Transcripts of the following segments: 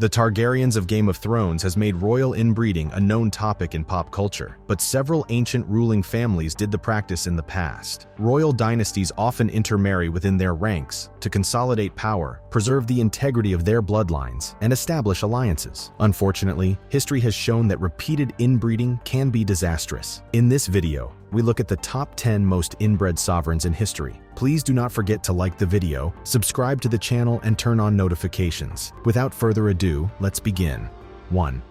The Targaryens of Game of Thrones has made royal inbreeding a known topic in pop culture, but several ancient ruling families did the practice in the past. Royal dynasties often intermarry within their ranks to consolidate power, preserve the integrity of their bloodlines, and establish alliances. Unfortunately, history has shown that repeated inbreeding can be disastrous. In this video, we look at the top 10 most inbred sovereigns in history. Please do not forget to like the video, subscribe to the channel, and turn on notifications. Without further ado, let's begin. 1.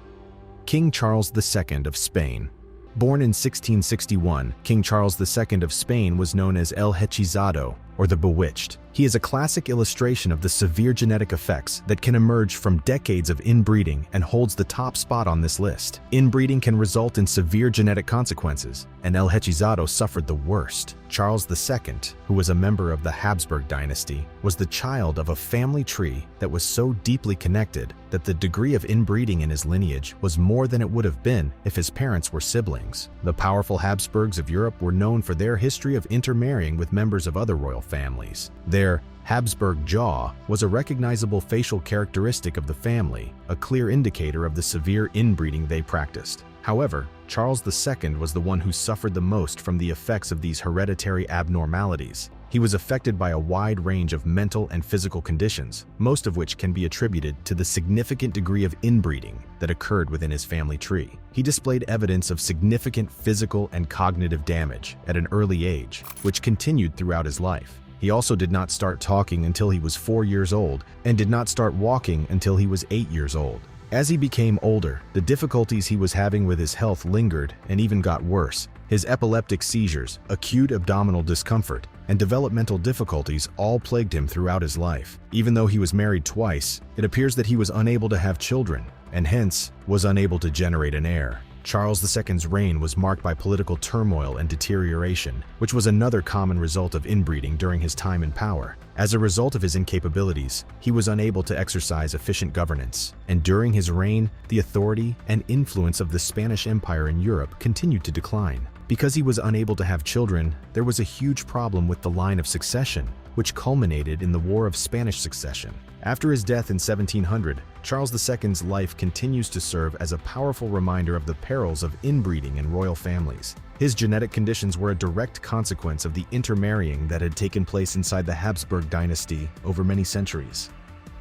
King Charles II of Spain. Born in 1661, King Charles II of Spain was known as El Hechizado, or the Bewitched. He is a classic illustration of the severe genetic effects that can emerge from decades of inbreeding and holds the top spot on this list. Inbreeding can result in severe genetic consequences, and El Hechizado suffered the worst. Charles II, who was a member of the Habsburg dynasty, was the child of a family tree that was so deeply connected that the degree of inbreeding in his lineage was more than it would have been if his parents were siblings. The powerful Habsburgs of Europe were known for their history of intermarrying with members of other royal families. Their Habsburg jaw was a recognizable facial characteristic of the family, a clear indicator of the severe inbreeding they practiced. However, Charles II was the one who suffered the most from the effects of these hereditary abnormalities. He was affected by a wide range of mental and physical conditions, most of which can be attributed to the significant degree of inbreeding that occurred within his family tree. He displayed evidence of significant physical and cognitive damage at an early age, which continued throughout his life. He also did not start talking until he was 4 years old and did not start walking until he was 8 years old. As he became older, the difficulties he was having with his health lingered and even got worse. His epileptic seizures, acute abdominal discomfort, and developmental difficulties all plagued him throughout his life. Even though he was married twice, it appears that he was unable to have children, and hence was unable to generate an heir. Charles II's reign was marked by political turmoil and deterioration, which was another common result of inbreeding during his time in power. As a result of his incapabilities, he was unable to exercise efficient governance, and during his reign, the authority and influence of the Spanish Empire in Europe continued to decline. Because he was unable to have children, there was a huge problem with the line of succession, which culminated in the War of Spanish Succession. After his death in 1700, Charles II's life continues to serve as a powerful reminder of the perils of inbreeding in royal families. His genetic conditions were a direct consequence of the intermarrying that had taken place inside the Habsburg dynasty over many centuries.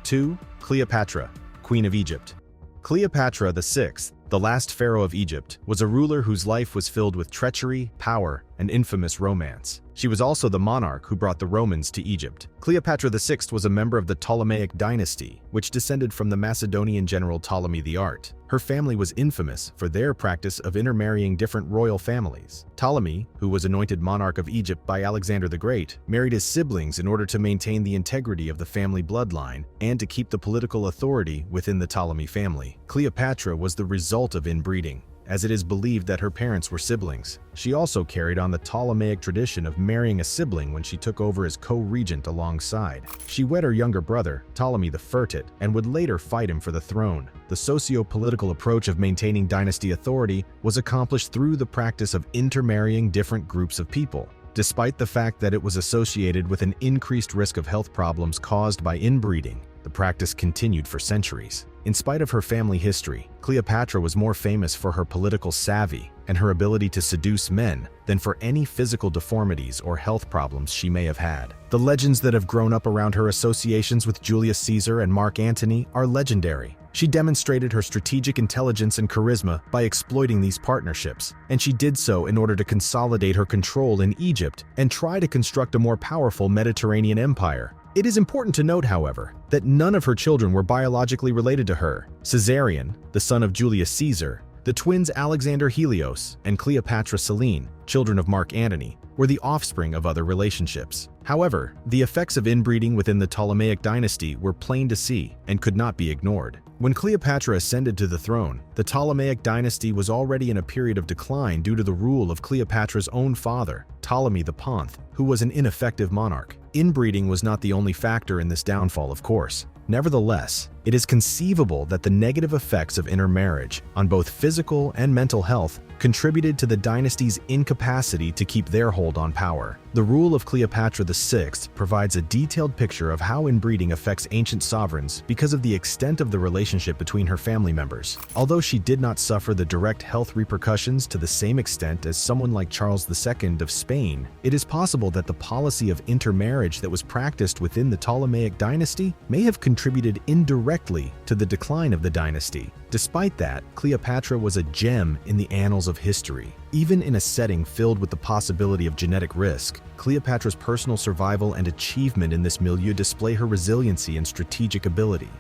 2. Cleopatra, Queen of Egypt. Cleopatra VI, the last pharaoh of Egypt, was a ruler whose life was filled with treachery, power, and infamous romance. She was also the monarch who brought the Romans to Egypt. Cleopatra VI was a member of the Ptolemaic dynasty, which descended from the Macedonian general Ptolemy the Art. Her family was infamous for their practice of intermarrying different royal families. Ptolemy, who was anointed monarch of Egypt by Alexander the Great, married his siblings in order to maintain the integrity of the family bloodline and to keep the political authority within the Ptolemy family. Cleopatra was the result of inbreeding, as it is believed that her parents were siblings. She also carried on the Ptolemaic tradition of marrying a sibling when she took over as co-regent alongside. She wed her younger brother, Ptolemy the Fertile, and would later fight him for the throne. The socio-political approach of maintaining dynasty authority was accomplished through the practice of intermarrying different groups of people. Despite the fact that it was associated with an increased risk of health problems caused by inbreeding, the practice continued for centuries. In spite of her family history, Cleopatra was more famous for her political savvy and her ability to seduce men than for any physical deformities or health problems she may have had. The legends that have grown up around her associations with Julius Caesar and Mark Antony are legendary. She demonstrated her strategic intelligence and charisma by exploiting these partnerships, and she did so in order to consolidate her control in Egypt and try to construct a more powerful Mediterranean empire. It is important to note, however, that none of her children were biologically related to her. Caesarion, the son of Julius Caesar, the twins Alexander Helios and Cleopatra Selene, children of Mark Antony, were the offspring of other relationships. However, the effects of inbreeding within the Ptolemaic dynasty were plain to see and could not be ignored. When Cleopatra ascended to the throne, the Ptolemaic dynasty was already in a period of decline due to the rule of Cleopatra's own father, Ptolemy the Ponth, who was an ineffective monarch. Inbreeding was not the only factor in this downfall, of course. Nevertheless, It is conceivable that the negative effects of intermarriage on both physical and mental health contributed to the dynasty's incapacity to keep their hold on power. The rule of Cleopatra VI provides a detailed picture of how inbreeding affects ancient sovereigns because of the extent of the relationship between her family members. Although she did not suffer the direct health repercussions to the same extent as someone like Charles II of Spain, it is possible that the policy of intermarriage that was practiced within the Ptolemaic dynasty may have contributed indirectly to the decline of the dynasty. Despite that, Cleopatra was a gem in the annals of history. Even in a setting filled with the possibility of genetic risk, Cleopatra's personal survival and achievement in this milieu display her resiliency and strategic ability.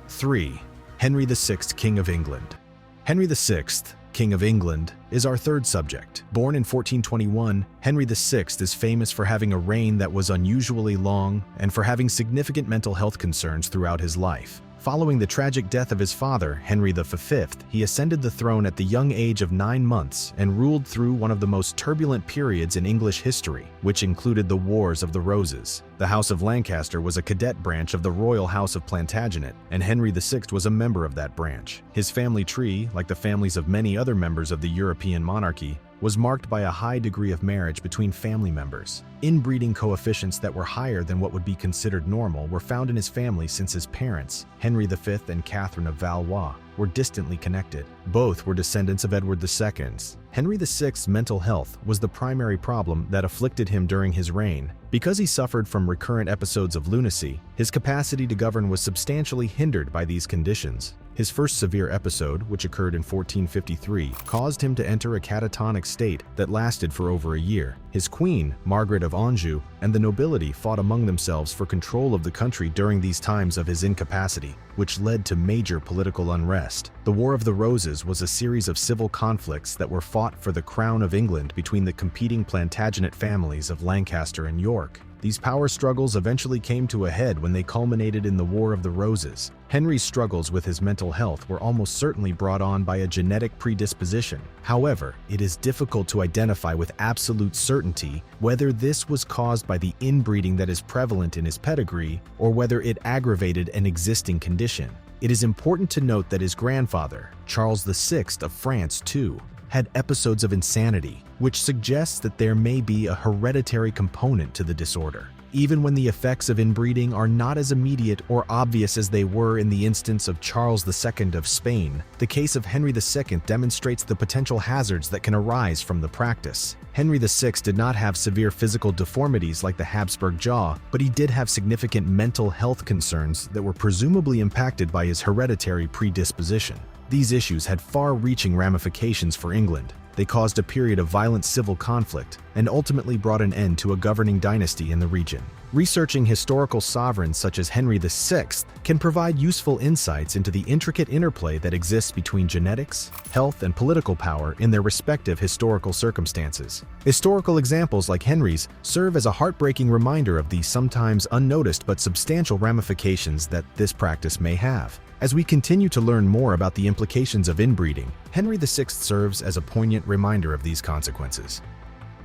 3. Henry VI, King of England. Henry VI, King of England, is our third subject. Born in 1421, Henry VI is famous for having a reign that was unusually long and for having significant mental health concerns throughout his life. Following the tragic death of his father, Henry V, he ascended the throne at the young age of 9 months and ruled through one of the most turbulent periods in English history, which included the Wars of the Roses. The House of Lancaster was a cadet branch of the royal House of Plantagenet, and Henry VI was a member of that branch. His family tree, like the families of many other members of the European monarchy, was marked by a high degree of marriage between family members. Inbreeding coefficients that were higher than what would be considered normal were found in his family since his parents, Henry V and Catherine of Valois, were distantly connected. Both were descendants of Edward II. Henry VI's mental health was the primary problem that afflicted him during his reign. Because he suffered from recurrent episodes of lunacy, his capacity to govern was substantially hindered by these conditions. His first severe episode, which occurred in 1453, caused him to enter a catatonic state that lasted for over a year. His queen, Margaret of Anjou, and the nobility fought among themselves for control of the country during these times of his incapacity, which led to major political unrest. The War of the Roses was a series of civil conflicts that were fought for the crown of England between the competing Plantagenet families of Lancaster and York. These power struggles eventually came to a head when they culminated in the War of the Roses. Henry's struggles with his mental health were almost certainly brought on by a genetic predisposition. However, it is difficult to identify with absolute certainty whether this was caused by the inbreeding that is prevalent in his pedigree or whether it aggravated an existing condition. It is important to note that his grandfather, Charles VI of France too, had episodes of insanity, which suggests that there may be a hereditary component to the disorder. Even when the effects of inbreeding are not as immediate or obvious as they were in the instance of Charles II of Spain, the case of Henry II demonstrates the potential hazards that can arise from the practice. Henry VI did not have severe physical deformities like the Habsburg jaw, but he did have significant mental health concerns that were presumably impacted by his hereditary predisposition. These issues had far-reaching ramifications for England. They caused a period of violent civil conflict and ultimately brought an end to a governing dynasty in the region. Researching historical sovereigns such as Henry VI can provide useful insights into the intricate interplay that exists between genetics, health, and political power in their respective historical circumstances. Historical examples like Henry's serve as a heartbreaking reminder of the sometimes unnoticed but substantial ramifications that this practice may have. As we continue to learn more about the implications of inbreeding, Henry VI serves as a poignant reminder of these consequences.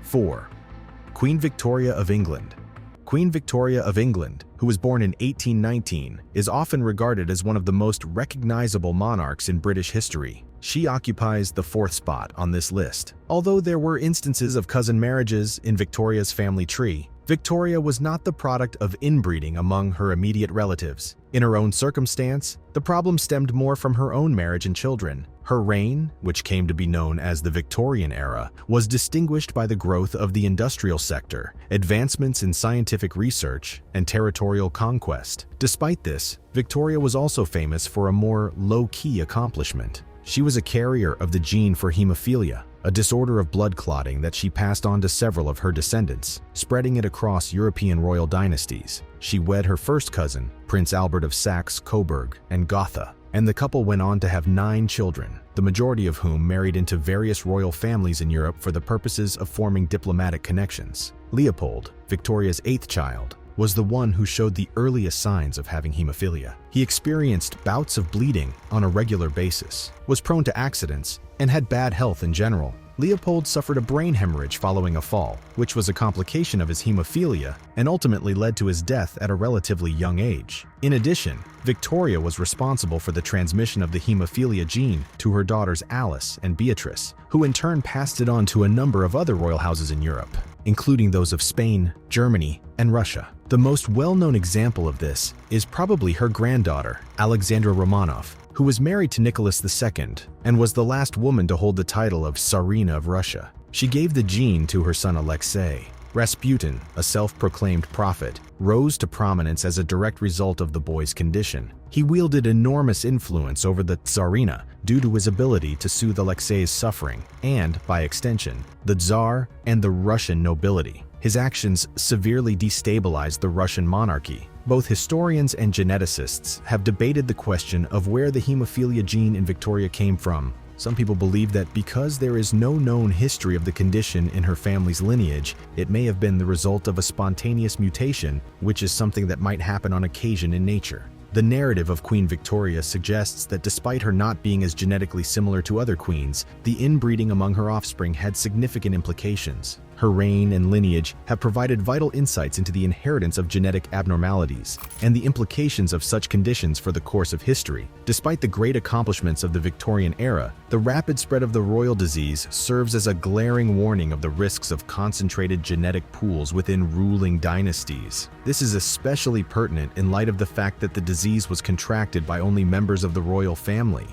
4. Queen Victoria of England. Queen Victoria of England, who was born in 1819, is often regarded as one of the most recognizable monarchs in British history. She occupies the 4th spot on this list. Although there were instances of cousin marriages in Victoria's family tree, Victoria was not the product of inbreeding among her immediate relatives. In her own circumstance, the problem stemmed more from her own marriage and children. Her reign, which came to be known as the Victorian era, was distinguished by the growth of the industrial sector, advancements in scientific research, and territorial conquest. Despite this, Victoria was also famous for a more low-key accomplishment. She was a carrier of the gene for hemophilia, a disorder of blood clotting that she passed on to several of her descendants, spreading it across European royal dynasties. She wed her first cousin, Prince Albert of Saxe-Coburg and Gotha, and the couple went on to have 9 children, the majority of whom married into various royal families in Europe for the purposes of forming diplomatic connections. Leopold, Victoria's 8th child, was the one who showed the earliest signs of having hemophilia. He experienced bouts of bleeding on a regular basis, was prone to accidents, and had bad health in general. Leopold suffered a brain hemorrhage following a fall, which was a complication of his hemophilia and ultimately led to his death at a relatively young age. In addition, Victoria was responsible for the transmission of the hemophilia gene to her daughters Alice and Beatrice, who in turn passed it on to a number of other royal houses in Europe, including those of Spain, Germany, and Russia. The most well-known example of this is probably her granddaughter, Alexandra Romanov, who was married to Nicholas II and was the last woman to hold the title of Tsarina of Russia. She gave the gene to her son Alexei. Rasputin, a self-proclaimed prophet, rose to prominence as a direct result of the boy's condition. He wielded enormous influence over the Tsarina due to his ability to soothe Alexei's suffering and, by extension, the Tsar and the Russian nobility. His actions severely destabilized the Russian monarchy. Both historians and geneticists have debated the question of where the hemophilia gene in Victoria came from. Some people believe that because there is no known history of the condition in her family's lineage, it may have been the result of a spontaneous mutation, which is something that might happen on occasion in nature. The narrative of Queen Victoria suggests that despite her not being as genetically similar to other queens, the inbreeding among her offspring had significant implications. Her reign and lineage have provided vital insights into the inheritance of genetic abnormalities and the implications of such conditions for the course of history. Despite the great accomplishments of the Victorian era, the rapid spread of the royal disease serves as a glaring warning of the risks of concentrated genetic pools within ruling dynasties. This is especially pertinent in light of the fact that the disease was contracted by only members of the royal family.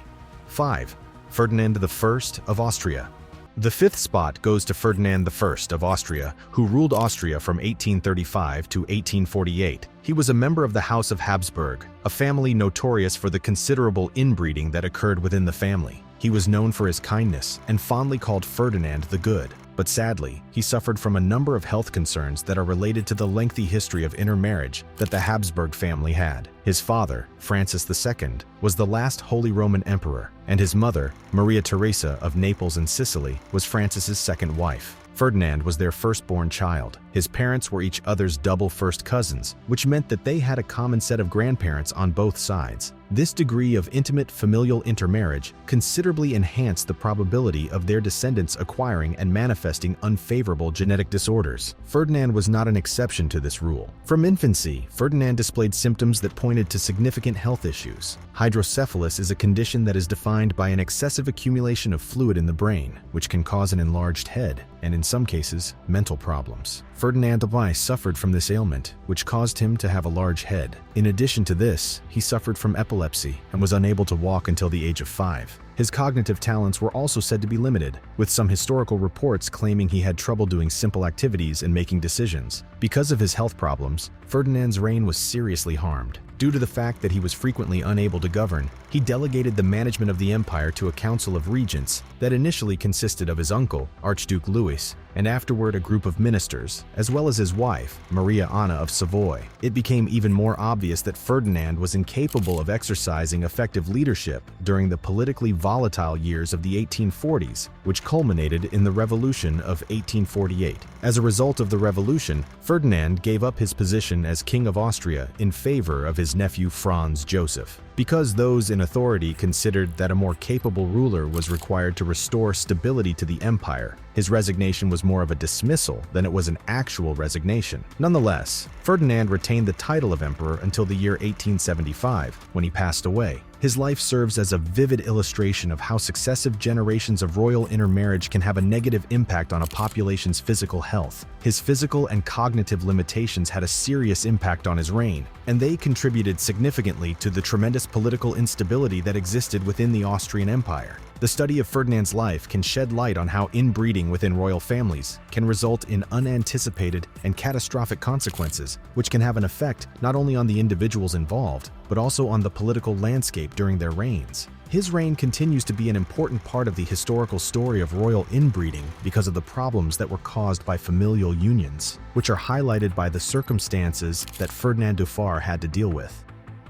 5. Ferdinand I of Austria. The fifth spot goes to Ferdinand I of Austria, who ruled Austria from 1835 to 1848. He was a member of the House of Habsburg, a family notorious for the considerable inbreeding that occurred within the family. He was known for his kindness and fondly called Ferdinand the Good. But sadly, he suffered from a number of health concerns that are related to the lengthy history of intermarriage that the Habsburg family had. His father, Francis II, was the last Holy Roman Emperor, and his mother, Maria Theresa of Naples and Sicily, was Francis's second wife. Ferdinand was their firstborn child. His parents were each other's double first cousins, which meant that they had a common set of grandparents on both sides. This degree of intimate familial intermarriage considerably enhanced the probability of their descendants acquiring and manifesting unfavorable genetic disorders. Ferdinand was not an exception to this rule. From infancy, Ferdinand displayed symptoms that pointed to significant health issues. Hydrocephalus is a condition that is defined by an excessive accumulation of fluid in the brain, which can cause an enlarged head, and in some cases, mental problems. Ferdinand I suffered from this ailment, which caused him to have a large head. In addition to this, he suffered from epilepsy and was unable to walk until the age of 5. His cognitive talents were also said to be limited, with some historical reports claiming he had trouble doing simple activities and making decisions. Because of his health problems, Ferdinand's reign was seriously harmed. Due to the fact that he was frequently unable to govern, he delegated the management of the empire to a council of regents that initially consisted of his uncle, Archduke Louis, and afterward a group of ministers, as well as his wife, Maria Anna of Savoy. It became even more obvious that Ferdinand was incapable of exercising effective leadership during the politically volatile years of the 1840s, which culminated in the Revolution of 1848. As a result of the revolution, Ferdinand gave up his position as King of Austria in favor of his nephew Franz Joseph. Because those in authority considered that a more capable ruler was required to restore stability to the empire, his resignation was more of a dismissal than it was an actual resignation. Nonetheless, Ferdinand retained the title of emperor until the year 1875, when he passed away. His life serves as a vivid illustration of how successive generations of royal intermarriage can have a negative impact on a population's physical health. His physical and cognitive limitations had a serious impact on his reign, and they contributed significantly to the tremendous political instability that existed within the Austrian Empire. The study of Ferdinand's life can shed light on how inbreeding within royal families can result in unanticipated and catastrophic consequences, which can have an effect not only on the individuals involved, but also on the political landscape during their reigns. His reign continues to be an important part of the historical story of royal inbreeding because of the problems that were caused by familial unions, which are highlighted by the circumstances that Ferdinand Dufour had to deal with.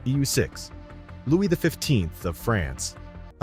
EU6. Louis XV of France.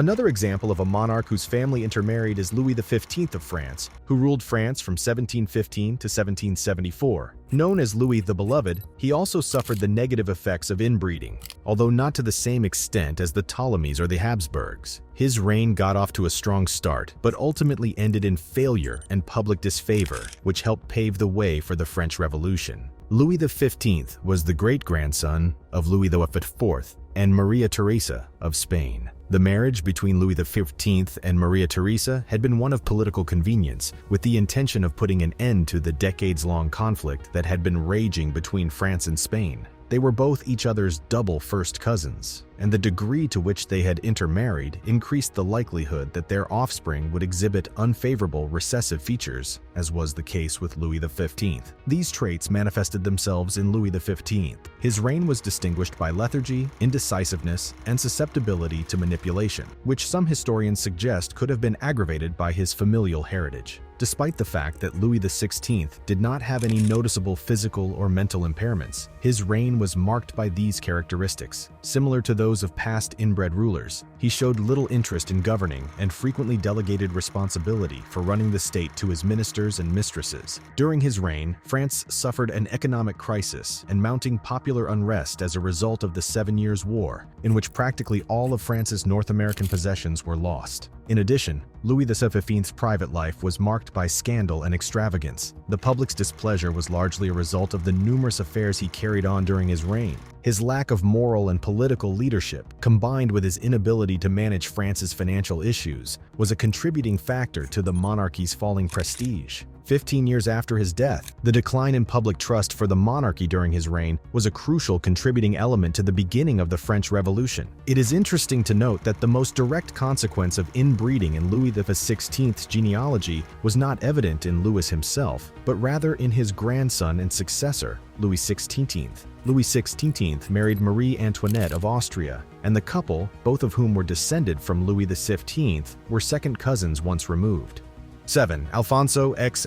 Another example of a monarch whose family intermarried is Louis XV of France, who ruled France from 1715 to 1774. Known as Louis the Beloved, he also suffered the negative effects of inbreeding, although not to the same extent as the Ptolemies or the Habsburgs. His reign got off to a strong start, but ultimately ended in failure and public disfavor, which helped pave the way for the French Revolution. Louis XV was the great-grandson of Louis XIV and Maria Theresa of Spain. The marriage between Louis XV and Maria Theresa had been one of political convenience, with the intention of putting an end to the decades-long conflict that had been raging between France and Spain. They were both each other's double first cousins, and the degree to which they had intermarried increased the likelihood that their offspring would exhibit unfavorable recessive features, as was the case with Louis XV. These traits manifested themselves in Louis XV. His reign was distinguished by lethargy, indecisiveness, and susceptibility to manipulation, which some historians suggest could have been aggravated by his familial heritage. Despite the fact that Louis XVI did not have any noticeable physical or mental impairments, his reign was marked by these characteristics. Similar to those of past inbred rulers, he showed little interest in governing and frequently delegated responsibility for running the state to his ministers and mistresses. During his reign, France suffered an economic crisis and mounting popular unrest as a result of the 7 Years' War, in which practically all of France's North American possessions were lost. In addition, Louis XV's private life was marked by scandal and extravagance. The public's displeasure was largely a result of the numerous affairs he carried on during his reign. His lack of moral and political leadership, combined with his inability to manage France's financial issues, was a contributing factor to the monarchy's falling prestige. 15 years after his death, the decline in public trust for the monarchy during his reign was a crucial contributing element to the beginning of the French Revolution. It is interesting to note that the most direct consequence of inbreeding in Louis XV's genealogy was not evident in Louis himself, but rather in his grandson and successor, Louis XVI. Louis XVI married Marie Antoinette of Austria, and the couple, both of whom were descended from Louis XV, were second cousins once removed. 7. Alfonso X,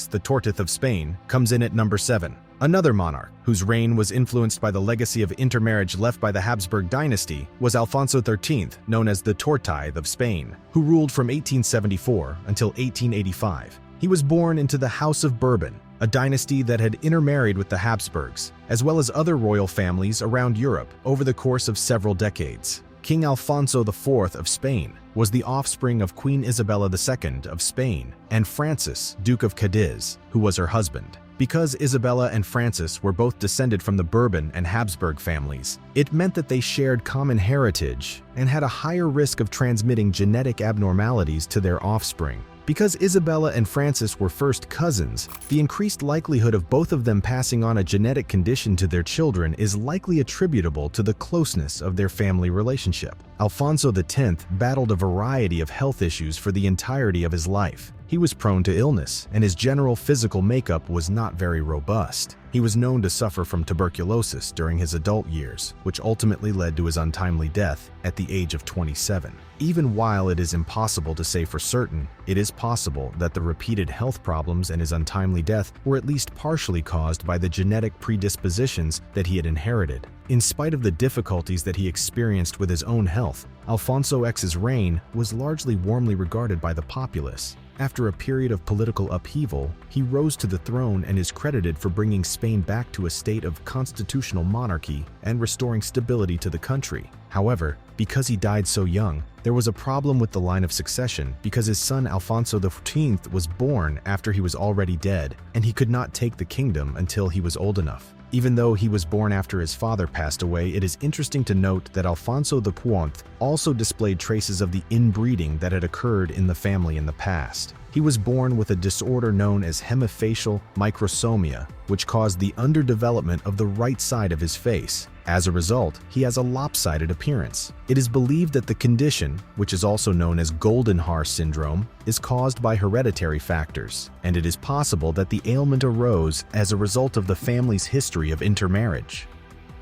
the Tortoise of Spain, comes in at number 7. Another monarch, whose reign was influenced by the legacy of intermarriage left by the Habsburg dynasty, was Alfonso XIII, known as the Tortoise of Spain, who ruled from 1874 until 1885. He was born into the House of Bourbon, a dynasty that had intermarried with the Habsburgs, as well as other royal families around Europe over the course of several decades. King Alfonso IV of Spain was the offspring of Queen Isabella II of Spain and Francis, Duke of Cadiz, who was her husband. Because Isabella and Francis were both descended from the Bourbon and Habsburg families, it meant that they shared common heritage and had a higher risk of transmitting genetic abnormalities to their offspring. Because Isabella and Francis were first cousins, the increased likelihood of both of them passing on a genetic condition to their children is likely attributable to the closeness of their family relationship. Alfonso X battled a variety of health issues for the entirety of his life. He was prone to illness, and his general physical makeup was not very robust. He was known to suffer from tuberculosis during his adult years, which ultimately led to his untimely death at the age of 27. Even while it is impossible to say for certain, it is possible that the repeated health problems and his untimely death were at least partially caused by the genetic predispositions that he had inherited. In spite of the difficulties that he experienced with his own health, Alfonso X's reign was largely warmly regarded by the populace. After a period of political upheaval, he rose to the throne and is credited for bringing Spain back to a state of constitutional monarchy and restoring stability to the country. However, because he died so young, there was a problem with the line of succession because his son Alfonso XIV was born after he was already dead, and he could not take the kingdom until he was old enough. Even though he was born after his father passed away, it is interesting to note that Alfonso X also displayed traces of the inbreeding that had occurred in the family in the past. He was born with a disorder known as hemifacial microsomia, which caused the underdevelopment of the right side of his face. As a result, he has a lopsided appearance. It is believed that the condition, which is also known as Goldenhaar syndrome, is caused by hereditary factors, and it is possible that the ailment arose as a result of the family's history of intermarriage.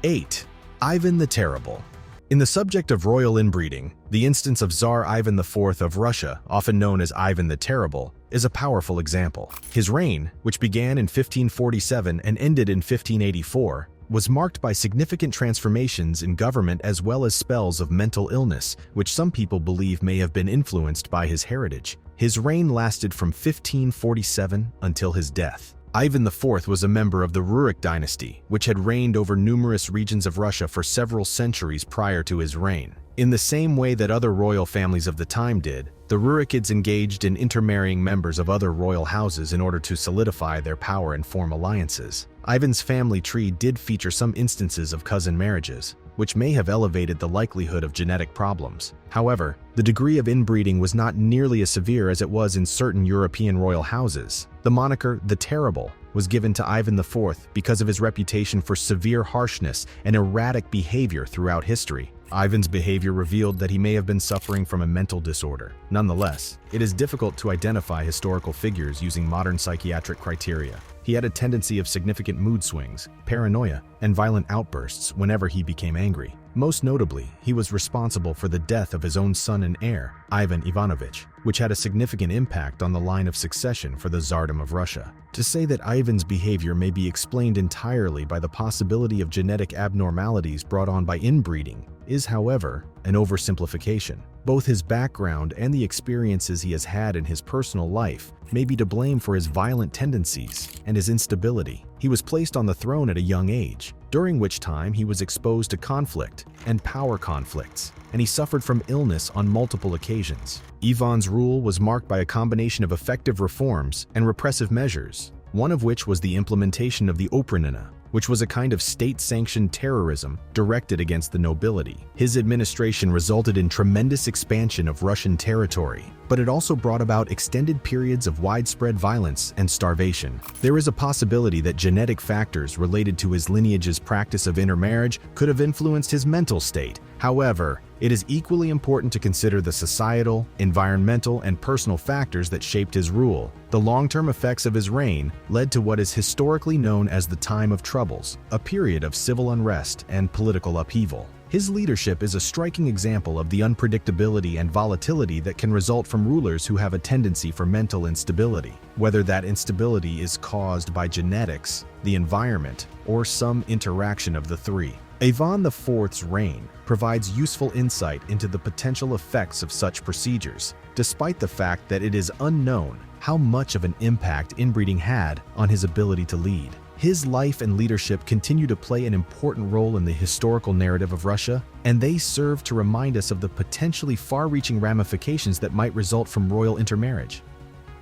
8. Ivan the Terrible. In the subject of royal inbreeding, the instance of Tsar Ivan IV of Russia, often known as Ivan the Terrible, is a powerful example. His reign, which began in 1547 and ended in 1584, was marked by significant transformations in government as well as spells of mental illness, which some people believe may have been influenced by his heritage. His reign lasted from 1547 until his death. Ivan IV was a member of the Rurik dynasty, which had reigned over numerous regions of Russia for several centuries prior to his reign. In the same way that other royal families of the time did, the Rurikids engaged in intermarrying members of other royal houses in order to solidify their power and form alliances. Ivan's family tree did feature some instances of cousin marriages, which may have elevated the likelihood of genetic problems. However, the degree of inbreeding was not nearly as severe as it was in certain European royal houses. The moniker "the Terrible" was given to Ivan IV because of his reputation for severe harshness and erratic behavior throughout history. Ivan's behavior revealed that he may have been suffering from a mental disorder. Nonetheless, it is difficult to identify historical figures using modern psychiatric criteria. He had a tendency of significant mood swings, paranoia, and violent outbursts whenever he became angry. Most notably, he was responsible for the death of his own son and heir, Ivan Ivanovich, which had a significant impact on the line of succession for the Tsardom of Russia. To say that Ivan's behavior may be explained entirely by the possibility of genetic abnormalities brought on by inbreeding is, however, an oversimplification. Both his background and the experiences he has had in his personal life may be to blame for his violent tendencies and his instability. He was placed on the throne at a young age, during which time he was exposed to conflict and power conflicts, and he suffered from illness on multiple occasions. Ivan's rule was marked by a combination of effective reforms and repressive measures, one of which was the implementation of the Opranina, which was a kind of state-sanctioned terrorism directed against the nobility. His administration resulted in tremendous expansion of Russian territory, but it also brought about extended periods of widespread violence and starvation. There is a possibility that genetic factors related to his lineage's practice of intermarriage could have influenced his mental state. However, it is equally important to consider the societal, environmental, and personal factors that shaped his rule. The long-term effects of his reign led to what is historically known as the Time of Troubles, a period of civil unrest and political upheaval. His leadership is a striking example of the unpredictability and volatility that can result from rulers who have a tendency for mental instability, whether that instability is caused by genetics, the environment, or some interaction of the three. Ivan IV's reign provides useful insight into the potential effects of such procedures, despite the fact that it is unknown how much of an impact inbreeding had on his ability to lead. His life and leadership continue to play an important role in the historical narrative of Russia, and they serve to remind us of the potentially far-reaching ramifications that might result from royal intermarriage.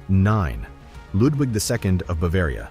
9. Ludwig II of Bavaria.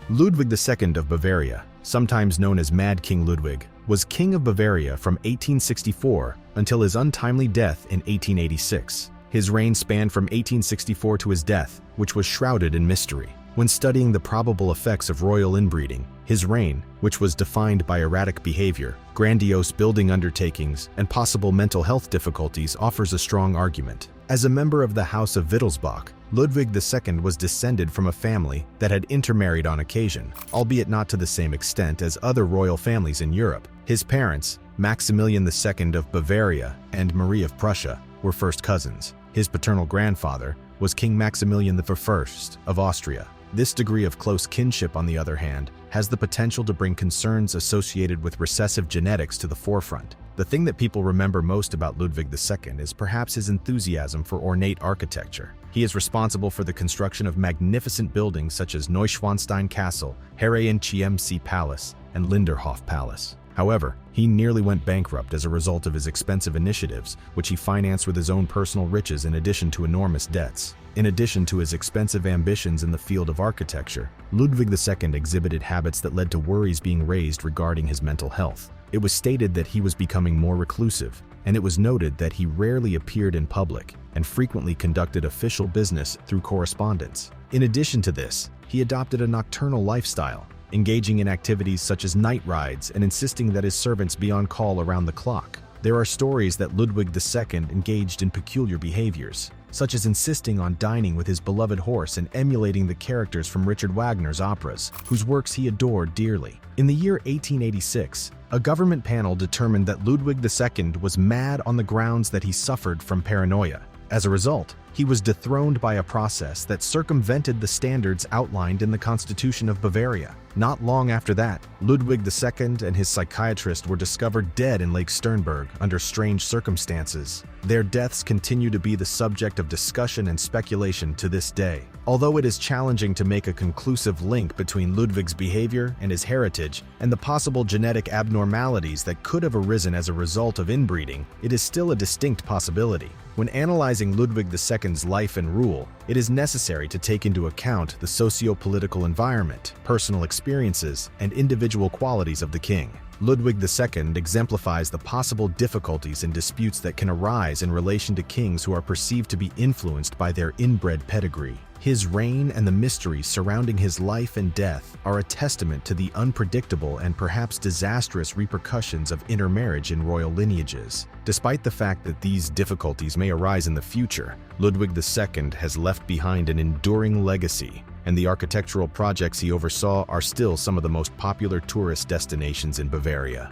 Ludwig II of Bavaria, sometimes known as Mad King Ludwig, was King of Bavaria from 1864 until his untimely death in 1886. His reign spanned from 1864 to his death, which was shrouded in mystery. When studying the probable effects of royal inbreeding, his reign, which was defined by erratic behavior, grandiose building undertakings, and possible mental health difficulties, offers a strong argument. As a member of the House of Wittelsbach, Ludwig II was descended from a family that had intermarried on occasion, albeit not to the same extent as other royal families in Europe. His parents, Maximilian II of Bavaria and Marie of Prussia, were first cousins. His paternal grandfather was King Maximilian I of Austria. This degree of close kinship, on the other hand, has the potential to bring concerns associated with recessive genetics to the forefront. The thing that people remember most about Ludwig II is perhaps his enthusiasm for ornate architecture. He is responsible for the construction of magnificent buildings such as Neuschwanstein Castle, Herrenchiemsee Palace, and Linderhof Palace. However, he nearly went bankrupt as a result of his expensive initiatives, which he financed with his own personal riches in addition to enormous debts. In addition to his expensive ambitions in the field of architecture, Ludwig II exhibited habits that led to worries being raised regarding his mental health. It was stated that he was becoming more reclusive, and it was noted that he rarely appeared in public and frequently conducted official business through correspondence. In addition to this, he adopted a nocturnal lifestyle, engaging in activities such as night rides and insisting that his servants be on call around the clock. There are stories that Ludwig II engaged in peculiar behaviors, such as insisting on dining with his beloved horse and emulating the characters from Richard Wagner's operas, whose works he adored dearly. In the year 1886, a government panel determined that Ludwig II was mad on the grounds that he suffered from paranoia. As a result, he was dethroned by a process that circumvented the standards outlined in the Constitution of Bavaria. Not long after that, Ludwig II and his psychiatrist were discovered dead in Lake Sternberg under strange circumstances. Their deaths continue to be the subject of discussion and speculation to this day. Although it is challenging to make a conclusive link between Ludwig's behavior and his heritage and the possible genetic abnormalities that could have arisen as a result of inbreeding, it is still a distinct possibility. When analyzing Ludwig II's life and rule, it is necessary to take into account the socio-political environment, personal experiences, and individual qualities of the king. Ludwig II exemplifies the possible difficulties and disputes that can arise in relation to kings who are perceived to be influenced by their inbred pedigree. His reign and the mysteries surrounding his life and death are a testament to the unpredictable and perhaps disastrous repercussions of intermarriage in royal lineages. Despite the fact that these difficulties may arise in the future, Ludwig II has left behind an enduring legacy, and the architectural projects he oversaw are still some of the most popular tourist destinations in Bavaria.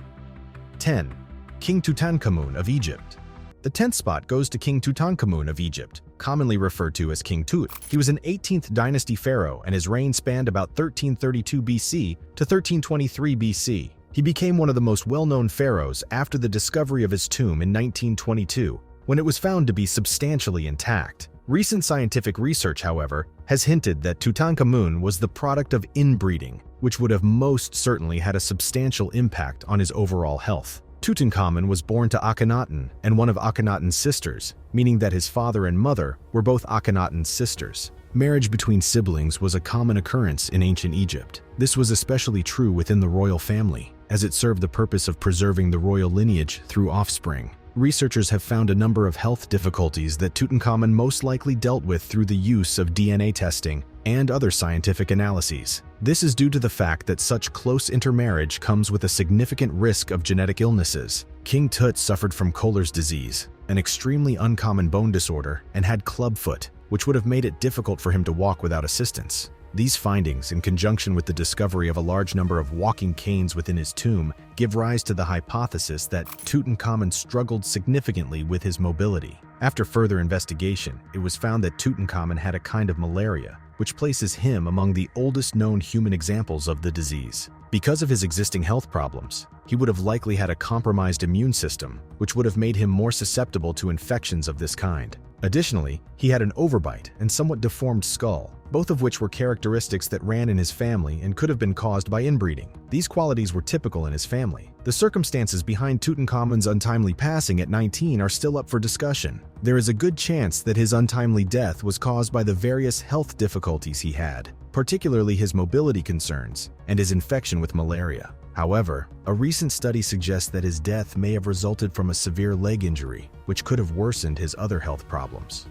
10. King Tutankhamun of Egypt. The 10th spot goes to King Tutankhamun of Egypt, commonly referred to as King Tut. He was an 18th dynasty pharaoh, and his reign spanned about 1332 BC to 1323 BC. He became one of the most well-known pharaohs after the discovery of his tomb in 1922, when it was found to be substantially intact. Recent scientific research, however, has hinted that Tutankhamun was the product of inbreeding, which would have most certainly had a substantial impact on his overall health. Tutankhamun was born to Akhenaten and one of Akhenaten's sisters, meaning that his father and mother were both Akhenaten's sisters. Marriage between siblings was a common occurrence in ancient Egypt. This was especially true within the royal family, as it served the purpose of preserving the royal lineage through offspring. Researchers have found a number of health difficulties that Tutankhamun most likely dealt with through the use of DNA testing and other scientific analyses. This is due to the fact that such close intermarriage comes with a significant risk of genetic illnesses. King Tut suffered from Kohler's disease, an extremely uncommon bone disorder, and had clubfoot, which would have made it difficult for him to walk without assistance. These findings, in conjunction with the discovery of a large number of walking canes within his tomb, give rise to the hypothesis that Tutankhamun struggled significantly with his mobility. After further investigation, it was found that Tutankhamun had a kind of malaria, which places him among the oldest known human examples of the disease. Because of his existing health problems, he would have likely had a compromised immune system, which would have made him more susceptible to infections of this kind. Additionally, he had an overbite and somewhat deformed skull, both of which were characteristics that ran in his family and could have been caused by inbreeding. These qualities were typical in his family. The circumstances behind Tutankhamun's untimely passing at 19 are still up for discussion. There is a good chance that his untimely death was caused by the various health difficulties he had, particularly his mobility concerns and his infection with malaria. However, a recent study suggests that his death may have resulted from a severe leg injury, which could have worsened his other health problems.